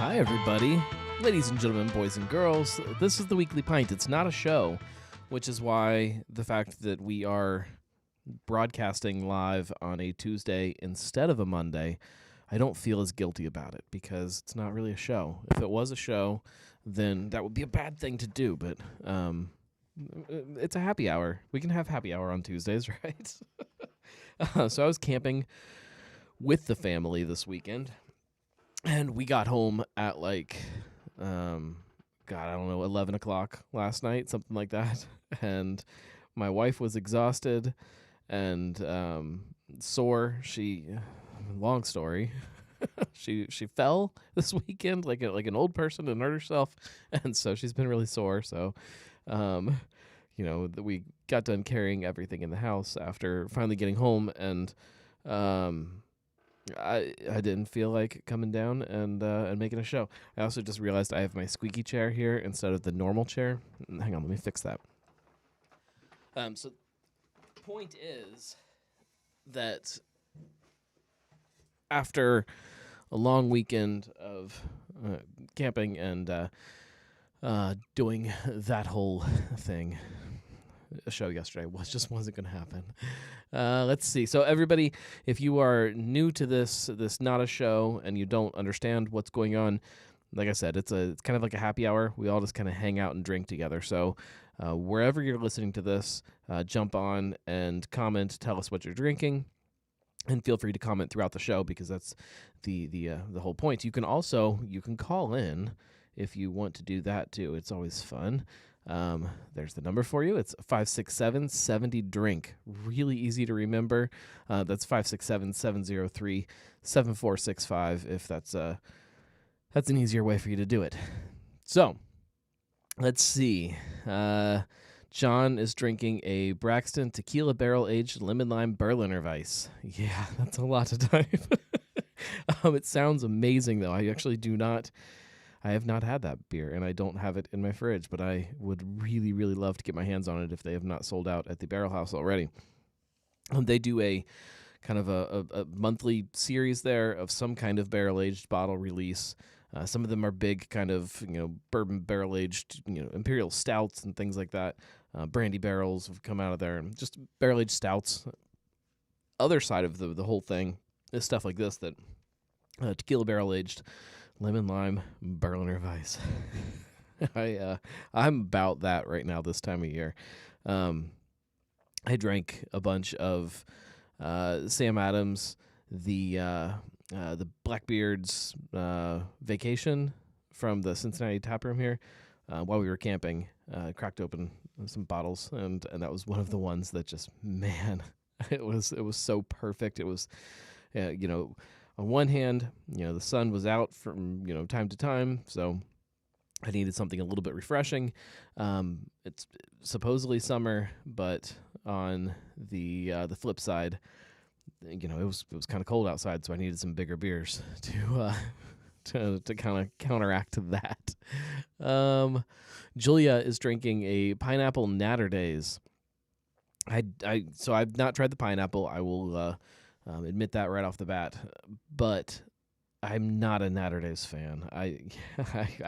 Hi, everybody. Ladies and gentlemen, boys and girls, this is the Weekly Pint. It's not a show, which is why the fact that we are broadcasting live on a Tuesday instead of a Monday, I don't feel as guilty about it because it's not really a show. If it was a show, then that would be a bad thing to do, but it's a happy hour. We can have happy hour on Tuesdays, right? So I was camping with the family this weekend. And we got home at I don't know, 11 o'clock last night, something like that. And my wife was exhausted and sore. Long story, she fell this weekend like an old person and hurt herself. And so she's been really sore. So, we got done carrying everything in the house after finally getting home. And I didn't feel like coming down and making a show. I also just realized I have my squeaky chair here instead of the normal chair. Hang on, let me fix that. So the point is that after a long weekend of camping and doing that whole thing, a show yesterday wasn't going to happen. Let's see. So everybody, if you are new to this not a show and you don't understand what's going on, like I said, it's kind of like a happy hour. We all just kind of hang out and drink together. So wherever you're listening to this, jump on and comment, tell us what you're drinking, and feel free to comment throughout the show because that's the whole point. You can call in if you want to do that too. It's always fun. There's the number for you. It's 567-70-DRINK. Really easy to remember. That's 567-703-7465 if that's an easier way for you to do it. So, let's see. John is drinking a Braxton Tequila barrel-aged lemon-lime Berliner Weiss. Yeah, that's a lot to type. It sounds amazing, though. I have not had that beer, and I don't have it in my fridge, but I would really, really love to get my hands on it if they have not sold out at the Barrel House already. They do a kind of a monthly series there of some kind of barrel-aged bottle release. Some of them are big kind of, bourbon barrel-aged, imperial stouts and things like that. Brandy barrels have come out of there, and just barrel-aged stouts. Other side of the whole thing is stuff like this that tequila barrel-aged lemon lime Berliner Weiss. I'm about that right now this time of year. I drank a bunch of Sam Adams, the Blackbeard's Vacation from the Cincinnati tap room here while we were camping. Cracked open some bottles, and that was one of the ones that just, man, it was so perfect. It was, on one hand, the sun was out from, time to time, so I needed something a little bit refreshing. It's supposedly summer, but on the flip side, it was kind of cold outside, so I needed some bigger beers to kind of counteract that. Julia is drinking a pineapple Natter Days. So I've not tried the pineapple. I will admit that right off the bat, but I'm not a Natter Days fan. I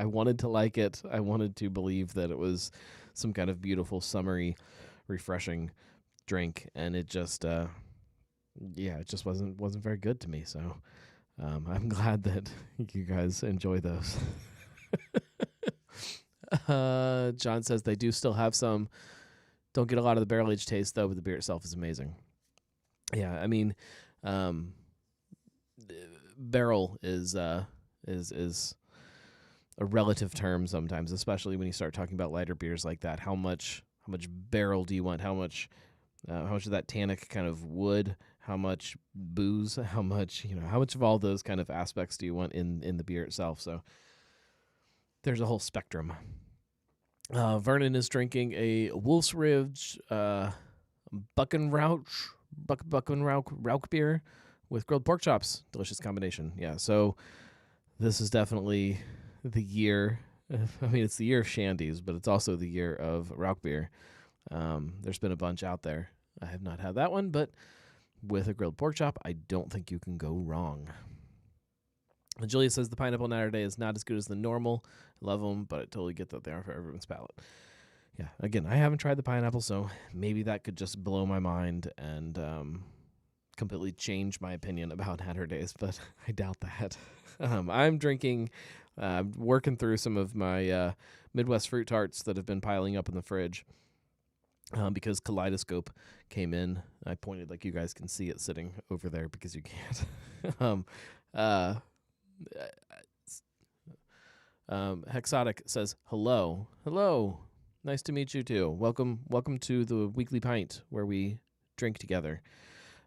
wanted to like it. I wanted to believe that it was some kind of beautiful, summery, refreshing drink, and it just, it just wasn't very good to me. So I'm glad that you guys enjoy those. John says they do still have some. Don't get a lot of the barrel aged taste though, but the beer itself is amazing. Yeah, I mean, barrel is a relative term sometimes, especially when you start talking about lighter beers like that. How much barrel do you want? How much of that tannic kind of wood? How much booze? How much of all those kind of aspects do you want in the beer itself? So there's a whole spectrum. Vernon is drinking a Wolf's Ridge Buckenrauch beer with grilled pork chops. Delicious combination. Yeah, so this is definitely the year. I mean, it's the year of shandies, but it's also the year of Rauch beer. There's been a bunch out there. I have not had that one, but with a grilled pork chop, I don't think you can go wrong. Julia says the pineapple Saturday is not as good as the normal. Love them, but I totally get that they are for everyone's palate. Yeah, again, I haven't tried the pineapple, so maybe that could just blow my mind and completely change my opinion about Saturdays, but I doubt that. I'm drinking, working through some of my Midwest fruit tarts that have been piling up in the fridge because Kaleidoscope came in. I pointed like you guys can see it sitting over there because you can't. Hexotic says, hello, nice to meet you too. Welcome to the weekly pint where we drink together.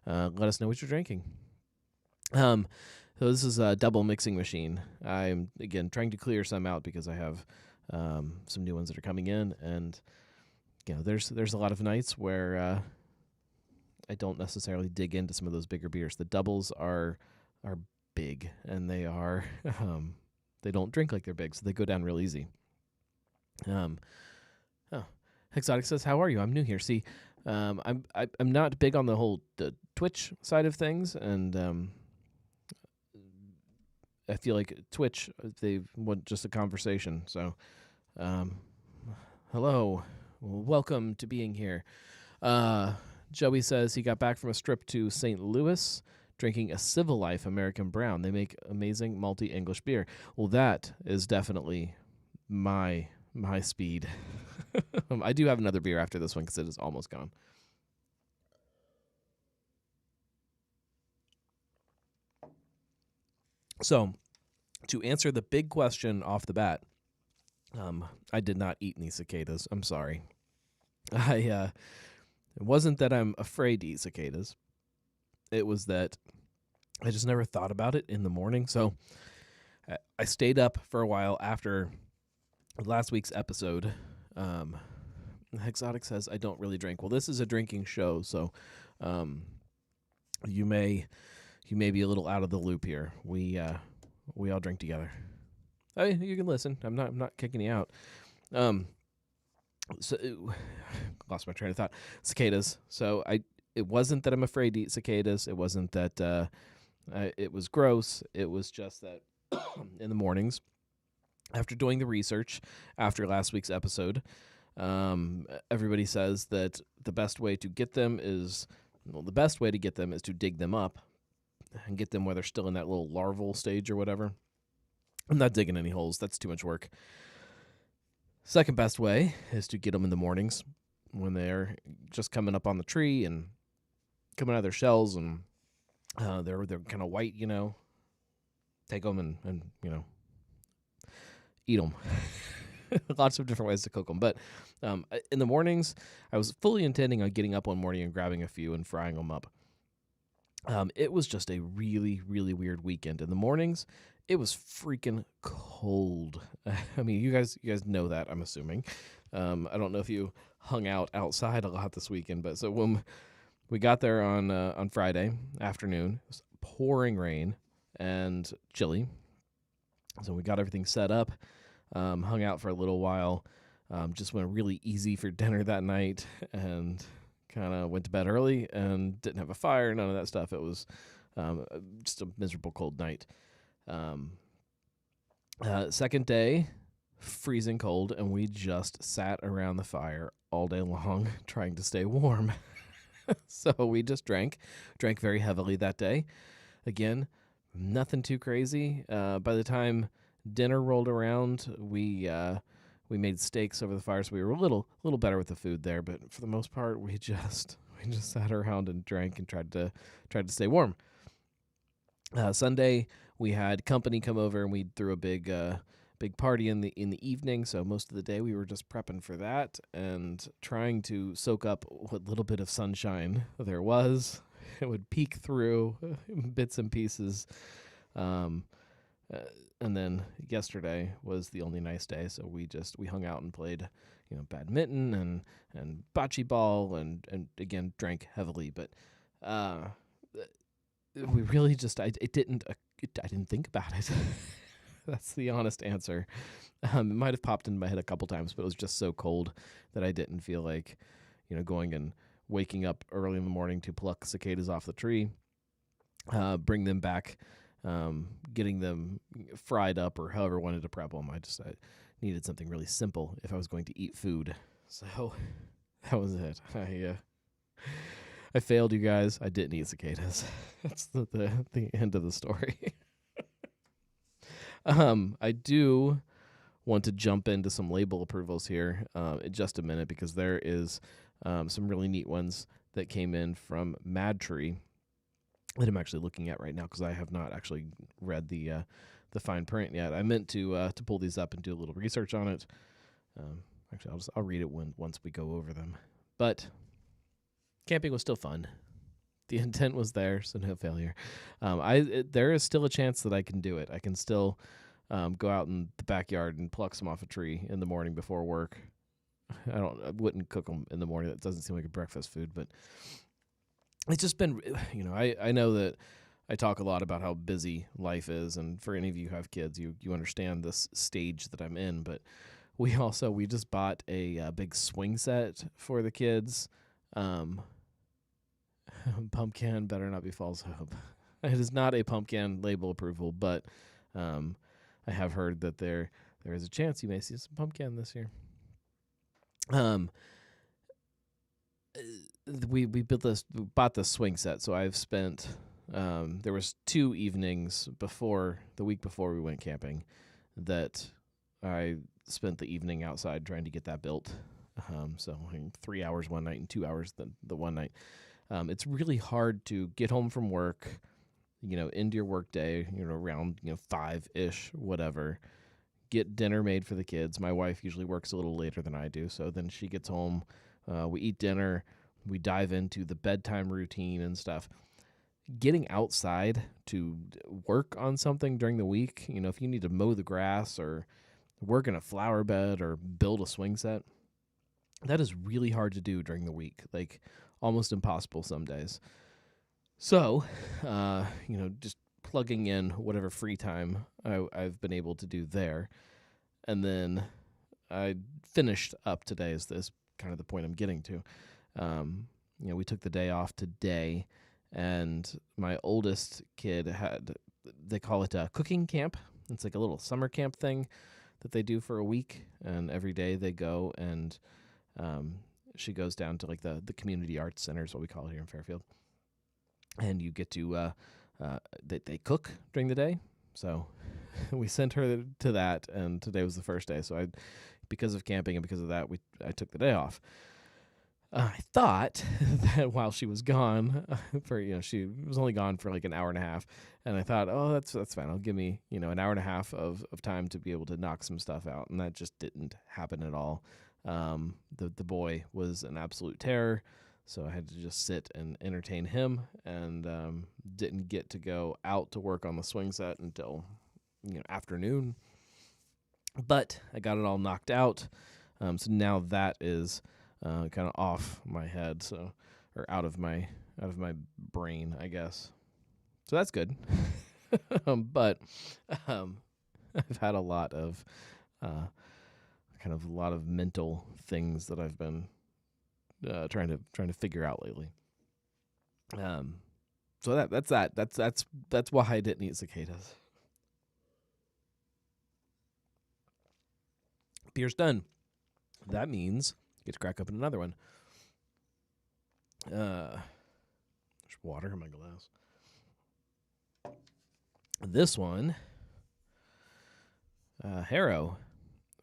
Let us know what you're drinking. So this is a double mixing machine. I'm again trying to clear some out because I have some new ones that are coming in, and there's a lot of nights where I don't necessarily dig into some of those bigger beers. The doubles are big, and they are they don't drink like they're big, so they go down real easy. Hexotic says, "How are you? I'm new here. See, I'm not big on the Twitch side of things, and I feel like Twitch they want just a conversation. So, hello, welcome to being here." Joey says he got back from a trip to St. Louis, drinking a Civil Life American Brown. They make amazing malty English beer. Well, that is definitely my speed. I do have another beer after this one because it is almost gone. So, to answer the big question off the bat, I did not eat any cicadas. I'm sorry. It wasn't that I'm afraid to eat cicadas. It was that I just never thought about it in the morning. So I stayed up for a while after last week's episode. Hexotic says I don't really drink. Well, this is a drinking show, so you may be a little out of the loop here. We all drink together. I mean, you can listen. I'm not kicking you out. So lost my train of thought. Cicadas. So it wasn't that I'm afraid to eat cicadas. It wasn't that it was gross. It was just that in the mornings, after doing the research after last week's episode, everybody says that the best way to get them is to dig them up and get them where they're still in that little larval stage or whatever. I'm not digging any holes. That's too much work. Second best way is to get them in the mornings when they're just coming up on the tree and coming out of their shells, and they're kind of white, Take them and eat them. Lots of different ways to cook them. But in the mornings, I was fully intending on getting up one morning and grabbing a few and frying them up. It was just a really, really weird weekend. In the mornings, it was freaking cold. I mean, you guys know that, I'm assuming. I don't know if you hung out outside a lot this weekend, but so when we got there on Friday afternoon, it was pouring rain and chilly. So we got everything set up, hung out for a little while, just went really easy for dinner that night, and kind of went to bed early and didn't have a fire, none of that stuff. It was just a miserable cold night. Second day, freezing cold, and we just sat around the fire all day long trying to stay warm. So we just drank very heavily that day. Again, nothing too crazy. By the time dinner rolled around, we made steaks over the fire, so we were a little better with the food there. But for the most part, we just sat around and drank and tried to stay warm. Sunday, we had company come over, and we threw a big party in the evening. So most of the day, we were just prepping for that and trying to soak up what little bit of sunshine there was. It would peek through bits and pieces. And then yesterday was the only nice day, so we hung out and played, badminton and bocce ball and again drank heavily. But we really just I didn't think about it. That's the honest answer. It might have popped into my head a couple times, but it was just so cold that I didn't feel like, going and waking up early in the morning to pluck cicadas off the tree, bring them back getting them fried up or however I wanted to prep them. I needed something really simple if I was going to eat food. So that was it. I failed, you guys. I didn't eat cicadas. That's the end of the story. I do want to jump into some label approvals here in just a minute, because there is some really neat ones that came in from Mad Tree that I'm actually looking at right now, because I have not actually read the fine print yet. I meant to pull these up and do a little research on it. Actually, I'll read it once we go over them. But camping was still fun. The intent was there, so no failure. There is still a chance that I can do it. I can still go out in the backyard and pluck some off a tree in the morning before work. I wouldn't cook them in the morning. That doesn't seem like a breakfast food, but it's just been, I know that I talk a lot about how busy life is, and for any of you who have kids, you understand this stage that I'm in. But we just bought a big swing set for the kids. Pumpkin better not be false hope. It is not a pumpkin label approval, but I have heard that there is a chance you may see some pumpkin this year. We bought this swing set, so I've spent there was 2 evenings the week before we went camping that I spent the evening outside trying to get that built. So 3 hours one night and 2 hours the one night. It's really hard to get home from work, into your work day, around 5-ish, whatever. Get dinner made for the kids. My wife usually works a little later than I do, so then she gets home. We eat dinner. We dive into the bedtime routine and stuff. Getting outside to work on something during the week, if you need to mow the grass or work in a flower bed or build a swing set, that is really hard to do during the week, like almost impossible some days. So, just plugging in whatever free time I've been able to do there. And then I finished up today is kind of the point I'm getting to. We took the day off today, and my oldest kid they call it a cooking camp. It's like a little summer camp thing that they do for a week, and every day they go, and she goes down to like the community arts center is what we call it here in Fairfield. And you get to, they cook during the day. So we sent her to that, and today was the first day. So because of camping and because of that, I took the day off. I thought that while she was gone, she was only gone for like an hour and a half, and I thought, oh, that's fine. I'll give me an hour and a half of time to be able to knock some stuff out, and that just didn't happen at all. The boy was an absolute terror, so I had to just sit and entertain him, and didn't get to go out to work on the swing set until afternoon. But I got it all knocked out, so now that is kind of off my head, or out of my brain, I guess. So that's good. But I've had a lot of mental things that I've been trying to figure out lately. So that's why I didn't eat cicadas. Beer's done. That means get to crack open another one. There's water in my glass. This one, Harrow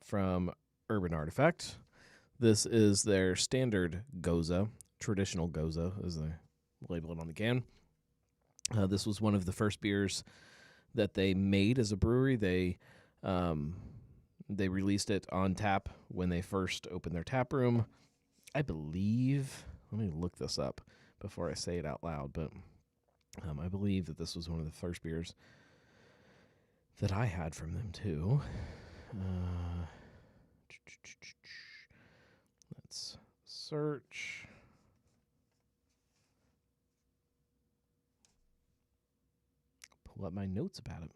from Urban Artifact. This is their standard Goza, traditional Goza, as they label it on the can. This was one of the first beers that they made as a brewery. They released it on tap when they first opened their tap room. I believe, let me look this up before I say it out loud, but I believe that this was one of the first beers that I had from them too. Let's search. Pull up my notes about it.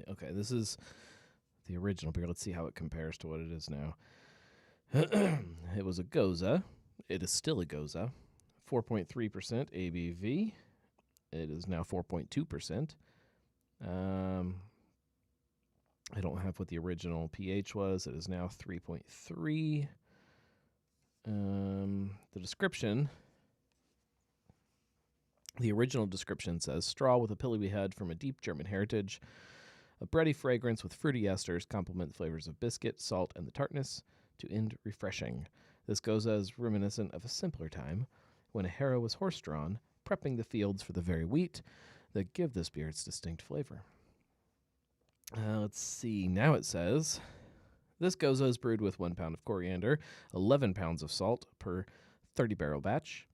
Okay, this is the original beer. Let's see how it compares to what it is now. It was a Goza. It is still a Goza. 4.3% ABV. It is now 4.2%. I don't have what the original pH was. It is now 3.3. The description, the original description says, straw with a pillowy head from a deep German heritage. A bready fragrance with fruity esters complement the flavors of biscuit, salt, and the tartness to end refreshing. This goes as reminiscent of a simpler time when a harrow was horse-drawn, prepping the fields for the very wheat that give this beer its distinct flavor. Let's see. Now it says, this goza is brewed with 1 pound of coriander, 11 pounds of salt per 30-barrel batch.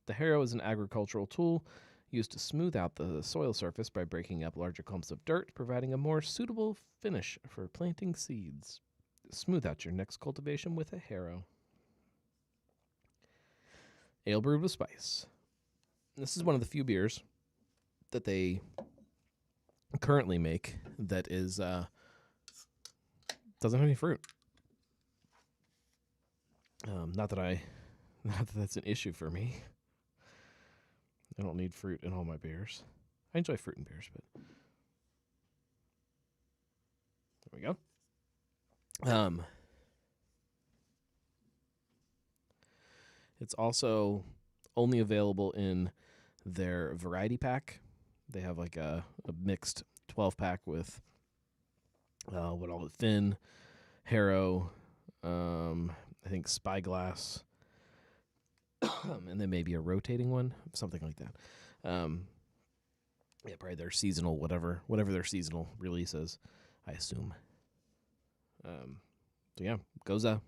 The harrow is an agricultural tool used to smooth out the soil surface by breaking up larger clumps of dirt, providing a more suitable finish for planting seeds. Smooth out your next cultivation with a harrow. Ale brewed with spice. This is one of the few beers that they currently make that is doesn't have any fruit. Not that that's an issue for me. I don't need fruit in all my beers. I enjoy fruit in beers, but there we go. It's also only available in their variety pack. They have like a mixed 12-pack with Thin, Harrow, I think Spyglass, and then maybe a rotating one, something like that. Yeah, probably their seasonal, whatever their seasonal release is, I assume. So yeah, goza.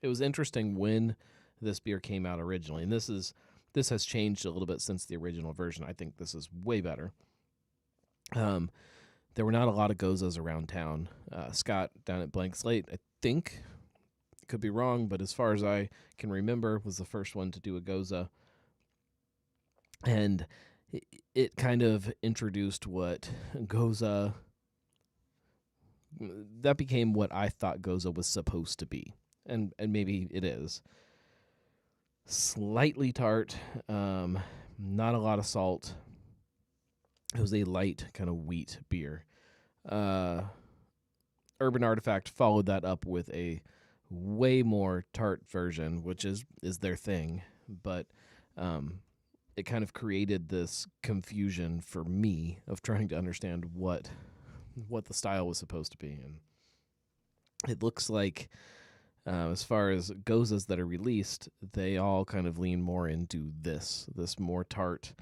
It was interesting when this beer came out originally, and this has changed a little bit since the original version. I think this is way better. There were not a lot of gozas around town. Scott down at Blank Slate, I think, could be wrong, but as far as I can remember, was the first one to do a goza. And it kind of introduced what goza, that became what I thought goza was supposed to be. And maybe it is. Slightly tart, not a lot of salt. It was a light kind of wheat beer. Urban Artifact followed that up with a way more tart version, which is their thing. But it kind of created this confusion for me of trying to understand what the style was supposed to be. And it looks like, as far as gozas that are released, they all kind of lean more into this more tart,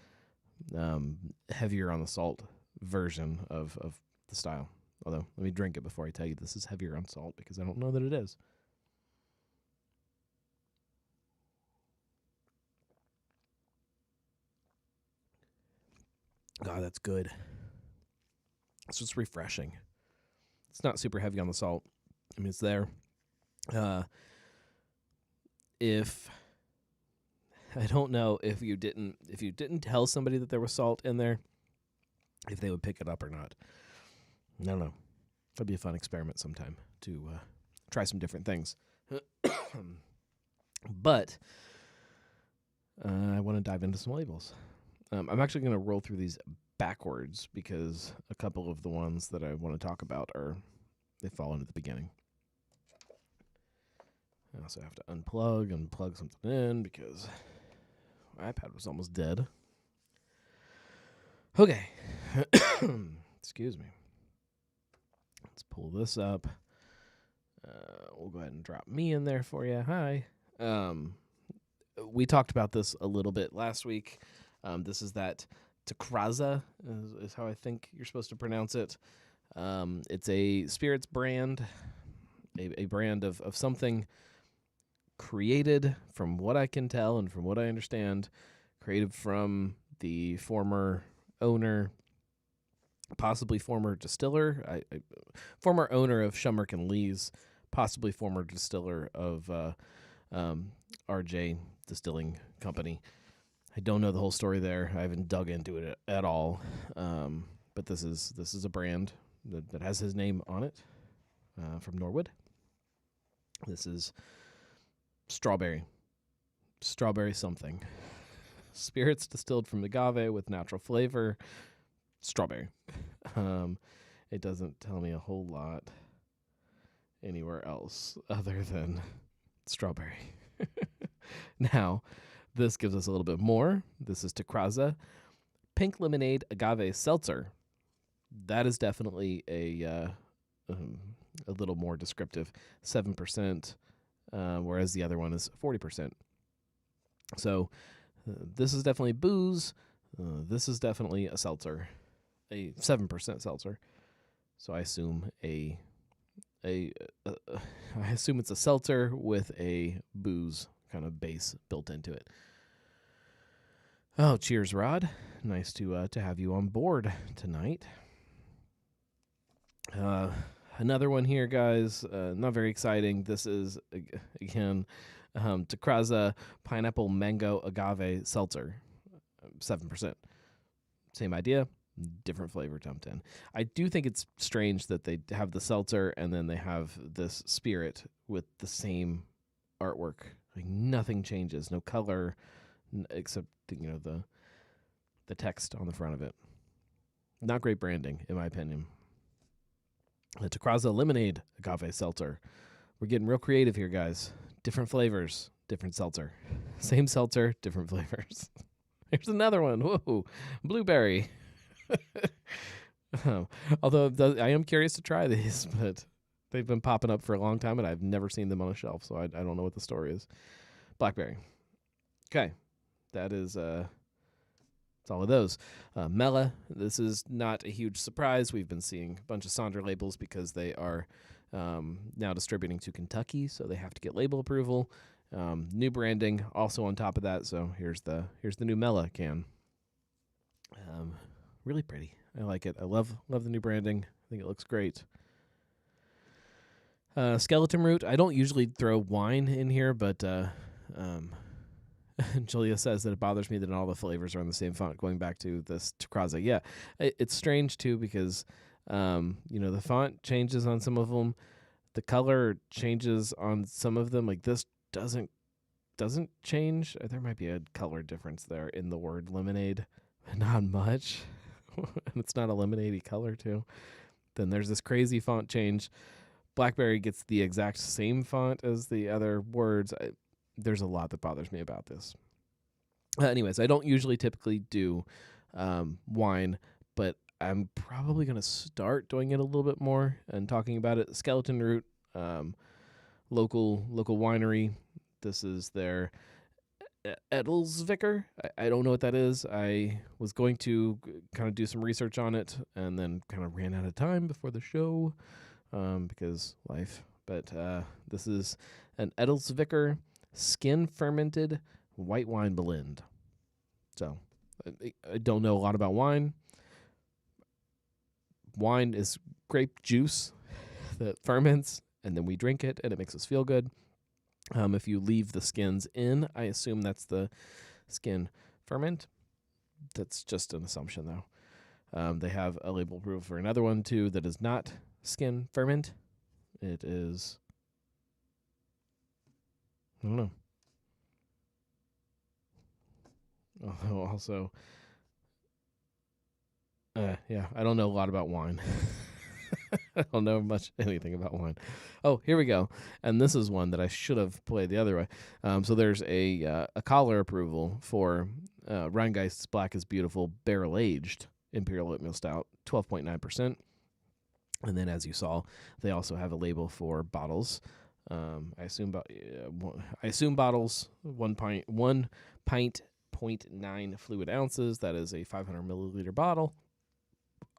heavier on the salt version of the style. Although, let me drink it before I tell you this is heavier on salt, because I don't know that it is. God, that's good. It's just refreshing. It's not super heavy on the salt. I mean, it's there. If I don't know if you didn't tell somebody that there was salt in there, if they would pick it up or not. I don't know. That'd be a fun experiment sometime to try some different things. But I want to dive into some labels. I'm actually going to roll through these backwards because a couple of the ones that I want to talk about they fall into the beginning. I also have to unplug and plug something in because my iPad was almost dead. Okay. Excuse me. Let's pull this up. We'll go ahead and drop me in there for you. Hi. We talked about this a little bit last week. This is that Dakraza is how I think you're supposed to pronounce it. It's a spirits brand, a brand of something created, from what I can tell and from what I understand, created from the former owner, possibly former distiller, former owner of Shumrick and Lee's, possibly former distiller of RJ Distilling Company. I don't know the whole story there. I haven't dug into it at all. But this is a brand that has his name on it, from Norwood. This is strawberry something. Spirits distilled from agave with natural flavor, strawberry. It doesn't tell me a whole lot anywhere else other than strawberry. Now, this gives us a little bit more. This is Tequila Pink Lemonade Agave Seltzer. That is definitely a little more descriptive, 7%, whereas the other one is 40%. So this is definitely booze. This is definitely a seltzer, a 7% seltzer. So I assume I assume it's a seltzer with a booze kind of base built into it. Oh, cheers, Rod. Nice to have you on board tonight. Another one here, guys. Not very exciting. This is, again, Dakraza Pineapple Mango Agave Seltzer, 7%. Same idea, different flavor dumped in. I do think it's strange that they have the seltzer and then they have this spirit with the same artwork. Like nothing changes, no color, except the text on the front of it. Not great branding, in my opinion. The Craza Lemonade Agave Seltzer. We're getting real creative here, guys. Different flavors, different seltzer. Same seltzer, different flavors. Here's another one. Whoa, blueberry. Although I am curious to try these, but they've been popping up for a long time, and I've never seen them on a shelf, so I don't know what the story is. Blackberry. Okay, that is it's all of those. Mela, this is not a huge surprise. We've been seeing a bunch of Sonder labels because they are now distributing to Kentucky, so they have to get label approval. New branding also on top of that. So here's the new Mela can. Really pretty. I like it. I love the new branding. I think it looks great. Skeleton root. I don't usually throw wine in here, but Julia says that it bothers me that all the flavors are in the same font, going back to this Craza. Yeah, it's strange, too, because, the font changes on some of them. The color changes on some of them. Like, this doesn't change. There might be a color difference there in the word lemonade, but not much. And it's not a lemonade-y color, too. Then there's this crazy font change. Blackberry gets the exact same font as the other words. There's a lot that bothers me about this. Anyways, I don't usually typically do wine, but I'm probably going to start doing it a little bit more and talking about it. Skeleton Root, local winery. This is their Edelsvicker. I don't know what that is. I was going to kind of do some research on it and then kind of ran out of time before the show because life. But this is an Edelsvicker skin fermented white wine blend. So I don't know a lot about wine. Wine is grape juice that ferments, and then we drink it, and it makes us feel good. If you leave the skins in, I assume that's the skin ferment. That's just an assumption, though. They have a label proof for another one, too, that is not skin ferment. It is... I don't know. Although also, yeah, I don't know a lot about wine. I don't know anything about wine. Oh, here we go. And this is one that I should have played the other way. So there's a collar approval for Rheingeist's Black is Beautiful Barrel Aged Imperial Oatmeal Stout, 12.9%. And then, as you saw, they also have a label for bottles. I assume bottles 1 pint 0.9 fluid ounces. That is a 500 milliliter bottle.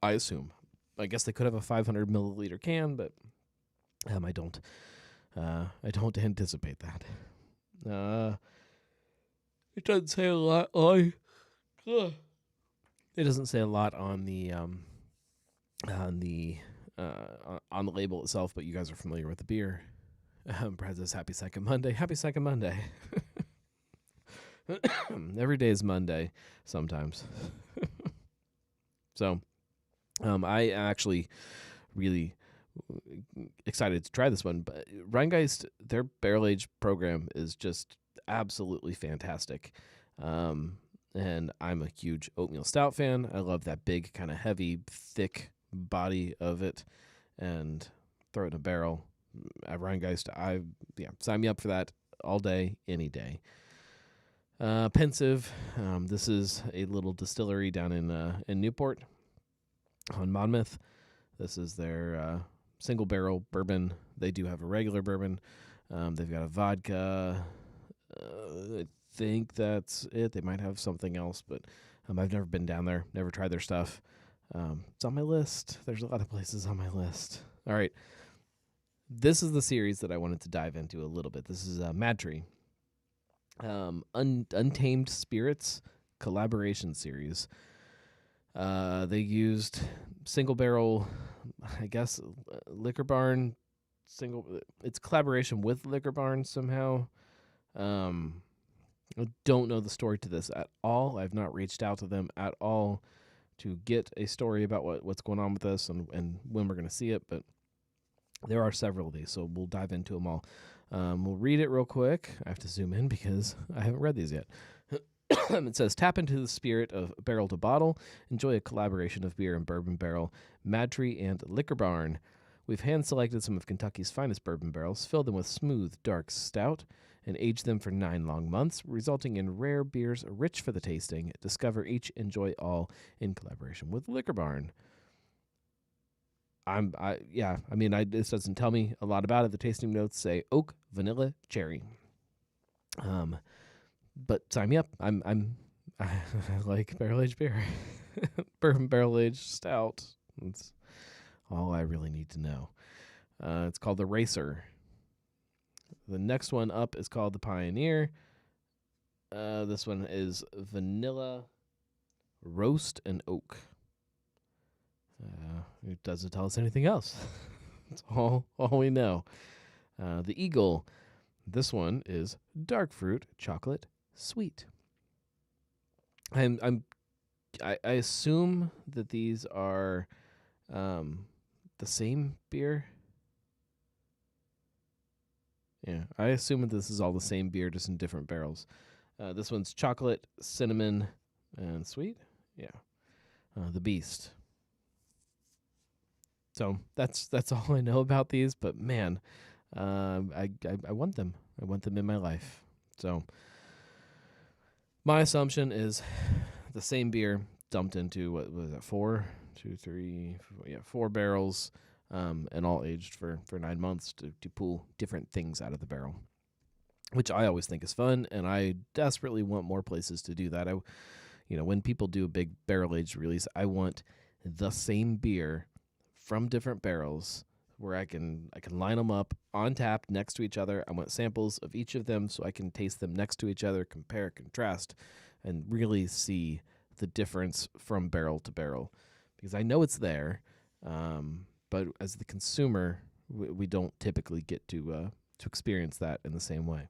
I assume. I guess they could have a 500 milliliter can, but I don't anticipate that. It doesn't say a lot. It doesn't say a lot on the label itself, but you guys are familiar with the beer. Brad says, "Happy Second Monday." Happy Second Monday. Every day is Monday sometimes. So, I actually really excited to try this one. But Rheingeist, their barrel age program is just absolutely fantastic. and I'm a huge oatmeal stout fan. I love that big, kind of heavy, thick body of it, and throw it in a barrel. At Rheingeist, sign me up for that all day, any day. Pensive, this is a little distillery down in Newport on Monmouth. This is their single barrel bourbon. They do have a regular bourbon. They've got a vodka. I think that's it. They might have something else, but I've never been down there, never tried their stuff. It's on my list. There's a lot of places on my list. All right. This is the series that I wanted to dive into a little bit. This is Mad Tree. Untamed Spirits collaboration series. They used single barrel, I guess, Liquor Barn. It's collaboration with Liquor Barn somehow. I don't know the story to this at all. I've not reached out to them at all to get a story about what's going on with this and when we're going to see it, but there are several of these, so we'll dive into them all. We'll read it real quick. I have to zoom in because I haven't read these yet. It says, tap into the spirit of barrel to bottle. Enjoy a collaboration of beer and bourbon barrel, Mad Tree and Liquor Barn. We've hand-selected some of Kentucky's finest bourbon barrels, filled them with smooth, dark stout, and aged them for 9 long months, resulting in rare beers rich for the tasting. Discover each, enjoy all, in collaboration with Liquor Barn. This doesn't tell me a lot about it. The tasting notes say oak, vanilla, cherry. But sign me up. I like barrel aged beer, bourbon barrel aged stout. That's all I really need to know. It's called the Racer. The next one up is called the Pioneer. This one is vanilla, roast, and oak. It doesn't tell us anything else. That's all we know. The Eagle. This one is dark fruit, chocolate, sweet. I assume that these are the same beer. Yeah, I assume that this is all the same beer, just in different barrels. This one's chocolate, cinnamon, and sweet. Yeah, the Beast. So that's all I know about these. But man, I want them. I want them in my life. So my assumption is the same beer dumped into, what was it, 4 barrels, and all aged for 9 months to pull different things out of the barrel, which I always think is fun, and I desperately want more places to do that. When people do a big barrel aged release, I want the same beer from different barrels where I can line them up on tap next to each other. I want samples of each of them so I can taste them next to each other, compare, contrast, and really see the difference from barrel to barrel, because I know it's there, but as the consumer, we don't typically get to experience that in the same way.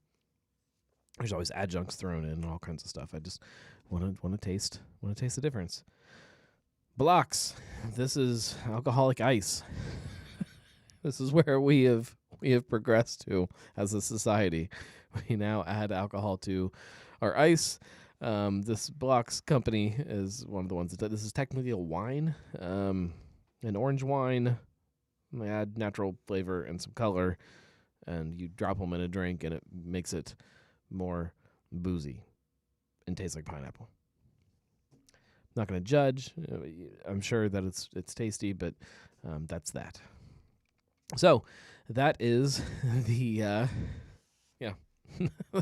There's always adjuncts thrown in and all kinds of stuff. I just want to taste the difference. Blocks. This is alcoholic ice. This is where we have progressed to as a society. We now add alcohol to our ice. This Blocks company is one of the ones that does. This is technically a wine, an orange wine. They add natural flavor and some color, and you drop them in a drink, and it makes it more boozy and tastes like pineapple. Not going to judge. I'm sure that it's tasty, but that's that. So that is the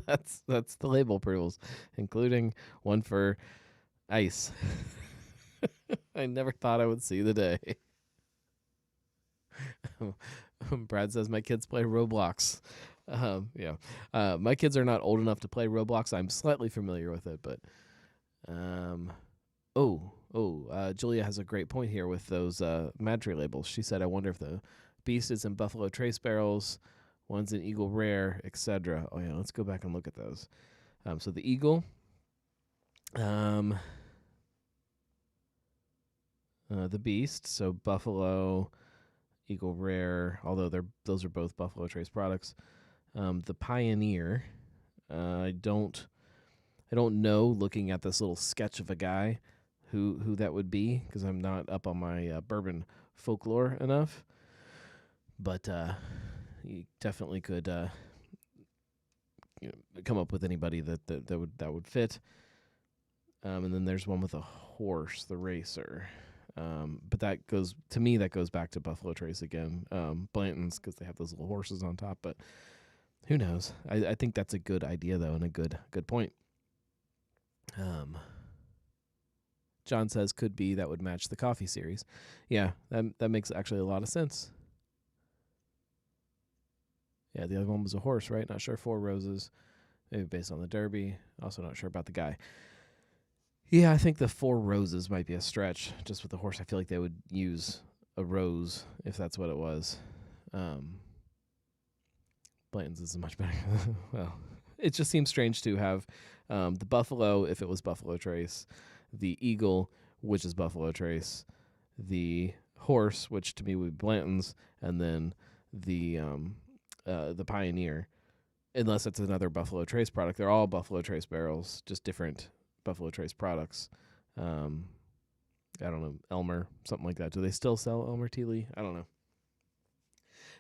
that's the label approvals, including one for ice. I never thought I would see the day. Brad says my kids play Roblox. My kids are not old enough to play Roblox. I'm slightly familiar with it, but Julia has a great point here with those Mad Tree labels. She said, I wonder if the Beast is in Buffalo Trace barrels, one's in Eagle Rare, etc. Oh yeah, let's go back and look at those. So the Eagle, the Beast, so Buffalo, Eagle Rare, although those are both Buffalo Trace products. The Pioneer, I don't I don't know, looking at this little sketch of a guy, who that would be, because I'm not up on my bourbon folklore enough. But you definitely could come up with anybody that would fit. And then there's one with a horse, the racer. But that goes back to Buffalo Trace again. Blanton's, because they have those little horses on top. But who knows? I think that's a good idea though, and a good point. John says could be that would match the coffee series. Yeah, that makes actually a lot of sense. Yeah, the other one was a horse, right? Not sure. Four Roses, maybe based on the Derby. Also not sure about the guy. Yeah, I think the Four Roses might be a stretch. Just with the horse, I feel like they would use a rose if that's what it was. Blanton's is much better. Well, it just seems strange to have the Buffalo, if it was Buffalo Trace, the Eagle, which is Buffalo Trace, the horse, which to me would be Blanton's, and then the Pioneer, unless it's another Buffalo Trace product. They're all Buffalo Trace barrels, just different Buffalo Trace products. I don't know, Elmer, something like that. Do they still sell Elmer Tea Lee? I don't know.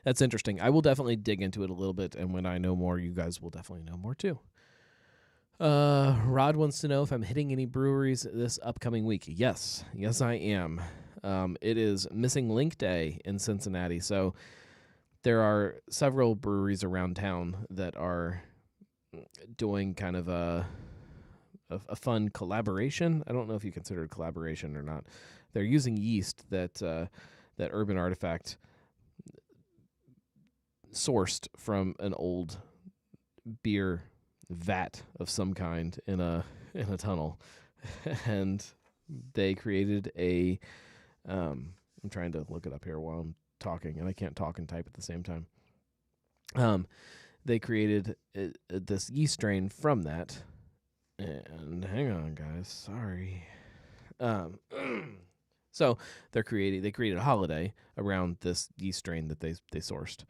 That's interesting. I will definitely dig into it a little bit, and when I know more, you guys will definitely know more too. Rod wants to know if I'm hitting any breweries this upcoming week. Yes, I am. It is Missing Link Day in Cincinnati, so there are several breweries around town that are doing kind of a fun collaboration. I don't know if you consider it collaboration or not. They're using yeast that Urban Artifact sourced from an old beer vat of some kind in a tunnel, and they created a. I'm trying to look it up here while I'm talking, and I can't talk and type at the same time. They created this yeast strain from that, and hang on, guys, sorry. So they created a holiday around this yeast strain that they sourced.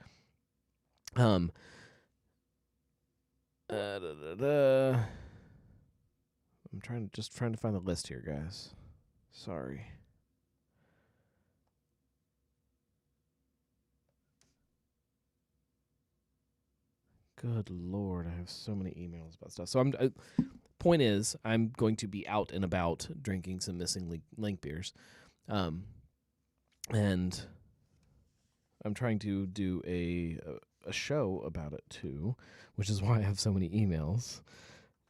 I'm trying to find the list here, guys. Sorry. Good Lord, I have so many emails about stuff. So point is, I'm going to be out and about drinking some Missing Link beers, and I'm trying to do a show about it too, which is why I have so many emails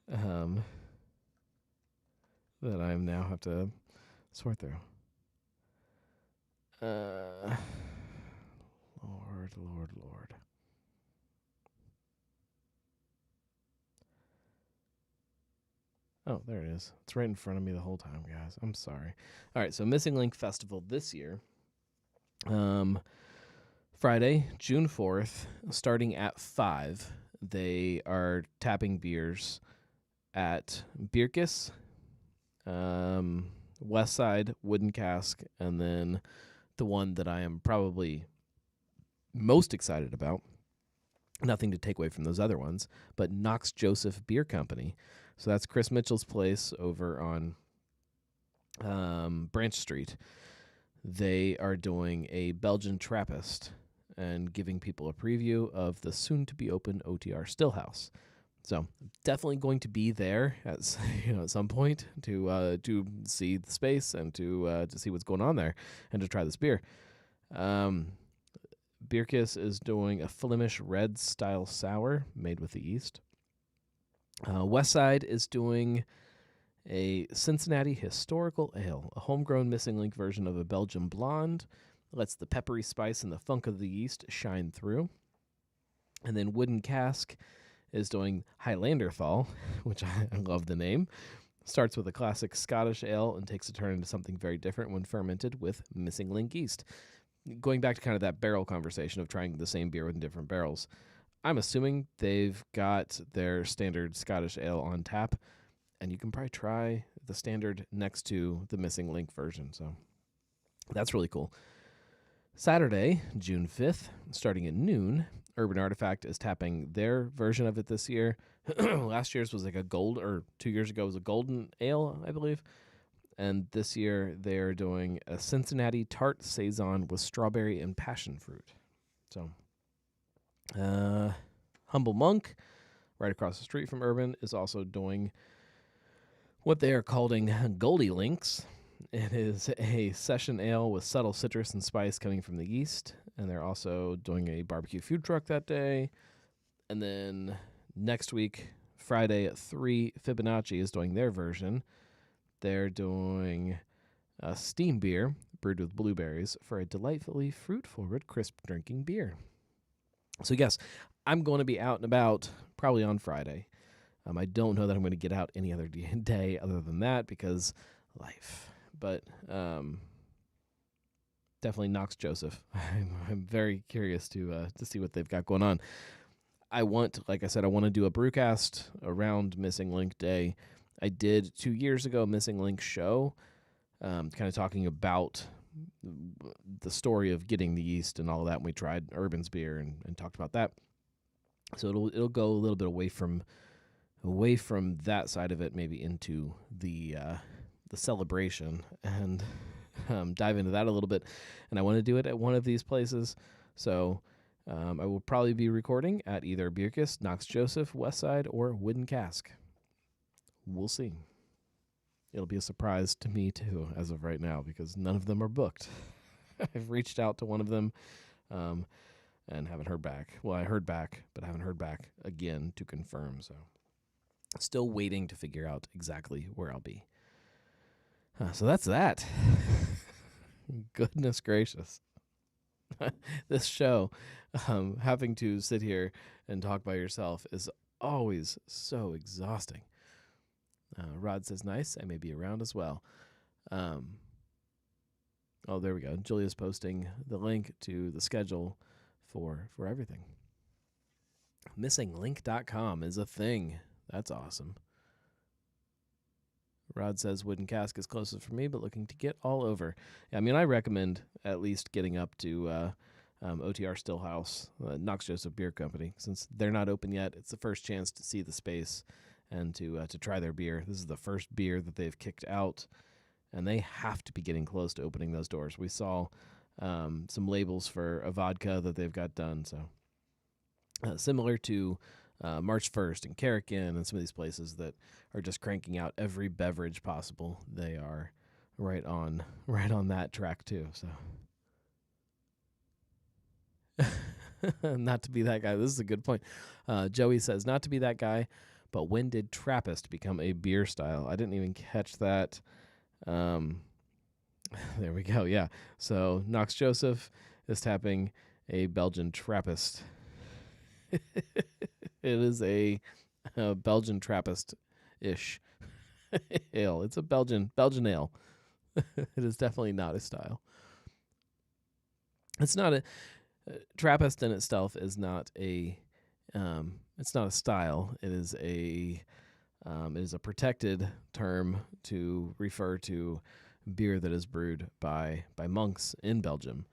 that I now have to sort through. Lord. Oh, there it is. It's right in front of me the whole time, guys. I'm sorry. All right, so Missing Link Festival this year. Friday, June 4th, starting at 5, they are tapping beers at Birkus, West Side, Wooden Cask, and then the one that I am probably most excited about, nothing to take away from those other ones, but Knox Joseph Beer Company. So that's Chris Mitchell's place over on Branch Street. They are doing a Belgian Trappist and giving people a preview of the soon-to-be-open OTR Stillhouse. So definitely going to be there at some point to see the space and to see what's going on there and to try this beer. Birkus is doing a Flemish red style sour made with the yeast. Westside is doing a Cincinnati historical ale, a homegrown Missing Link version of a Belgian blonde. Lets the peppery spice and the funk of the yeast shine through. And then Wooden Cask is doing Highlanderthal, which I love the name. Starts with a classic Scottish ale and takes a turn into something very different when fermented with Missing Link yeast. Going back to kind of that barrel conversation of trying the same beer with different barrels, I'm assuming they've got their standard Scottish ale on tap, and you can probably try the standard next to the Missing Link version. So that's really cool. Saturday, June 5th, starting at noon, Urban Artifact is tapping their version of it this year. Last year's was like a gold, or 2 years ago was a golden ale, I believe. And this year they're doing a Cincinnati Tart Saison with strawberry and passion fruit. So, Humble Monk, right across the street from Urban, is also doing what they are calling Goldie Links. It is a session ale with subtle citrus and spice coming from the yeast. And they're also doing a barbecue food truck that day. And then next week, Friday at 3, Fibonacci is doing their version. They're doing a steam beer brewed with blueberries for a delightfully fruit-forward, crisp drinking beer. So yes, I'm going to be out and about probably on Friday. I don't know that I'm going to get out any other day other than that because life. But definitely Knox Joseph. I'm very curious to see what they've got going on. Like I said, I want to do a brewcast around Missing Link Day. I did 2 years ago a Missing Link show, kind of talking about the story of getting the yeast and all of that. And we tried Urban's beer and talked about that. So it'll go a little bit away from that side of it, maybe into the celebration and dive into that a little bit. And I want to do it at one of these places. So I will probably be recording at either Bierkist, Knox Joseph, Westside, or Wooden Cask. We'll see. It'll be a surprise to me, too, as of right now, because none of them are booked. I've reached out to one of them and haven't heard back. Well, I heard back, but I haven't heard back again to confirm. So still waiting to figure out exactly where I'll be. So that's that. Goodness gracious. This show, having to sit here and talk by yourself is always so exhausting. Rod says, nice. I may be around as well. Oh, there we go. Julia's posting the link to the schedule for everything. MissingLink.com is a thing. That's awesome. Rod says Wooden Cask is closest for me, but looking to get all over. Yeah, I mean, I recommend at least getting up to OTR Stillhouse, Knox Joseph Beer Company. Since they're not open yet, it's the first chance to see the space and to try their beer. This is the first beer that they've kicked out, and they have to be getting close to opening those doors. We saw some labels for a vodka that they've got done. So similar to March 1st and Carrican and some of these places that are just cranking out every beverage possible, they are right on that track too. So not to be that guy. This is a good point. Joey says, not to be that guy, but when did Trappist become a beer style? I didn't even catch that. There we go. Yeah. So Knox Joseph is tapping a Belgian Trappist. It is a Belgian Trappist-ish ale. It's a Belgian ale. It is definitely not a style. It's not a Trappist in itself is not a it's not a style. It is a protected term to refer to beer that is brewed by monks in Belgium.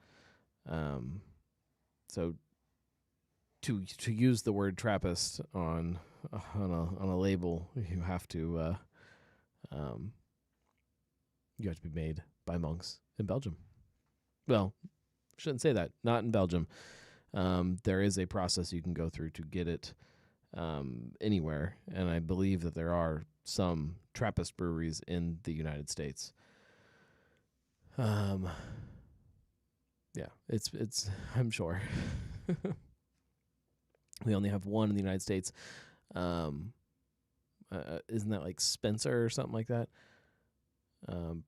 So to use the word Trappist on a label, you have to be made by monks in Belgium. Well, shouldn't say that. Not in Belgium. There is a process you can go through to get it anywhere, and I believe that there are some Trappist breweries in the United States. Yeah, it's I'm sure. We only have one in the United States. Isn't that like Spencer or something like that? Brad